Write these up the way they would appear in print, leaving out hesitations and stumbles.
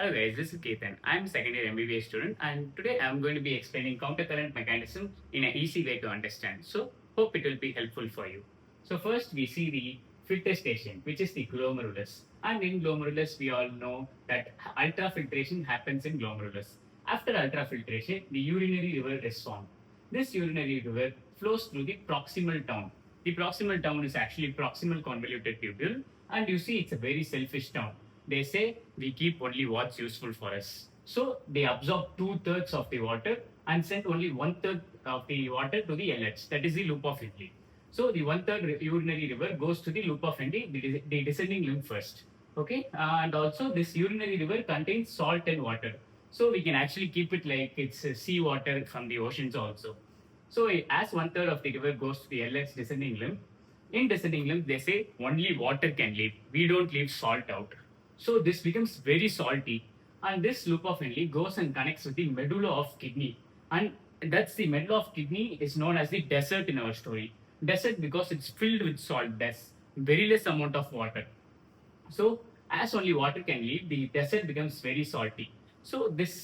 Hello guys, this is Ketan. I'm a second year MBBS student and today I'm going to be explaining countercurrent mechanism in an easy way to understand. So hope it will be helpful for you. So first we see the filter station, which is the glomerulus. And in glomerulus we all know that ultrafiltration happens in glomerulus. After ultrafiltration, the urinary river is formed. This urinary river flows through the proximal town. The proximal town is actually proximal convoluted tubule, and you see it's a very selfish town. They say we keep only what's useful for us. So they absorb 2/3 of the water and send only 1/3 of the water to the LH, that is the loop of Henle. So the 1/3 urinary river goes to the loop of Henle, the descending limb first. Okay, and also this urinary river contains salt and water. So we can actually keep it like it's seawater from the oceans also. So as 1/3 of the river goes to the LH descending limb, in descending limb they say only water can leave. We don't leave salt out. So this becomes very salty, and this loop of Henle goes and connects with the medulla of kidney, and that's the medulla of kidney is known as the desert in our story. Desert because it's filled with salt. There's very less amount of water. So as only water can leave, the desert becomes very salty. So this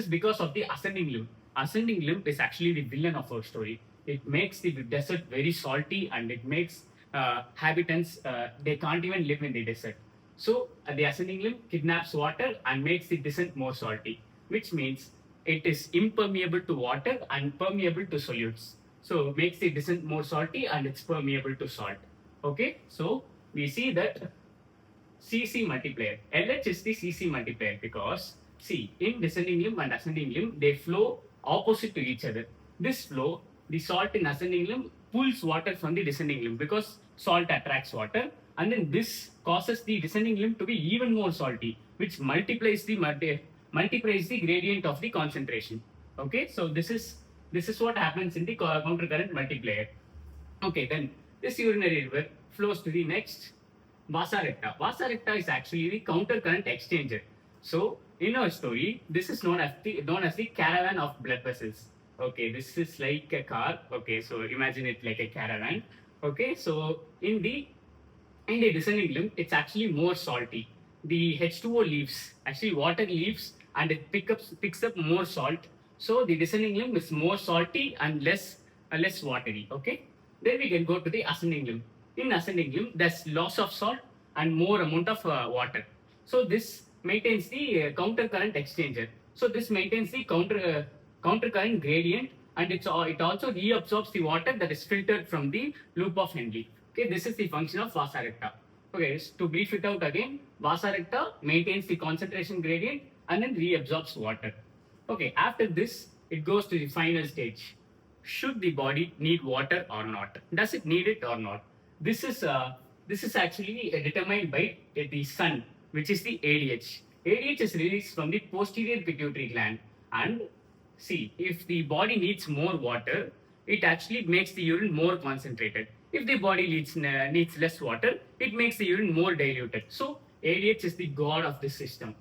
is because of the ascending limb. Ascending limb is actually the villain of our story. It makes the desert very salty, and it makes habitants they can't even live in the desert. So the ascending limb kidnaps water and makes the descent more salty, which means it is impermeable to water and permeable to solutes. So makes the descent more salty and it's permeable to salt. Okay, so we see that CC multiplier. LH is the CC multiplier because see in descending limb and ascending limb they flow opposite to each other. This flow, the salt in ascending limb pulls water from the descending limb because salt attracts water, and then this causes the descending limb to be even more salty, which multiplies the gradient of the concentration. Okay, so this is what happens in the countercurrent multiplier. Okay, then this urinary river flows to the next vasa recta. Vasa recta is actually the countercurrent exchanger. So in our story, this is known as the caravan of blood vessels. Okay, this is like a car. Okay, so imagine it like a caravan. Okay, so in the descending limb, it's actually more salty. The H2O leaves, actually water leaves, and it picks up more salt. So the descending limb is more salty and less watery. Okay, then we can go to the ascending limb. In ascending limb, there's loss of salt and more amount of water. So this maintains the countercurrent exchanger. So this maintains the countercurrent gradient, and it also reabsorbs the water that is filtered from the loop of Henle. Okay, this is the function of vasa recta. Okay, to brief it out again, vasa recta maintains the concentration gradient and then reabsorbs water. Okay, after this, it goes to the final stage. Should the body need water or not? Does it need it or not? This is actually determined by the sun, which is the ADH. ADH is released from the posterior pituitary gland, and see, if the body needs more water, it actually makes the urine more concentrated. If the body needs less water, it makes the urine more diluted. So ADH is the god of this system.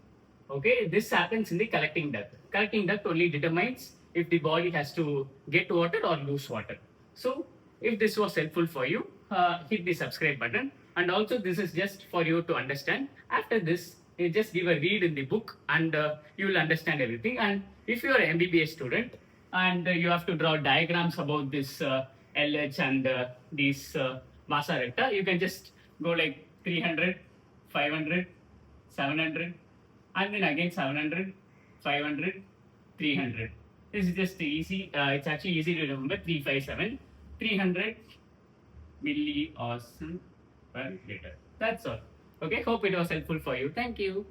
Okay, this happens in the collecting duct. Collecting duct only determines if the body has to get water or lose water. So if this was helpful for you, hit the subscribe button. And also this is just for you to understand. After this, you just give a read in the book and you will understand everything. And if you are an MBBS student and you have to draw diagrams about this LH and these vasa recta, you can just go like 300, 500, 700, and then again 700, 500, 300. This is just easy. It's actually easy to remember. 357, 300 milliosm per liter. That's all. Okay, hope it was helpful for you. Thank you.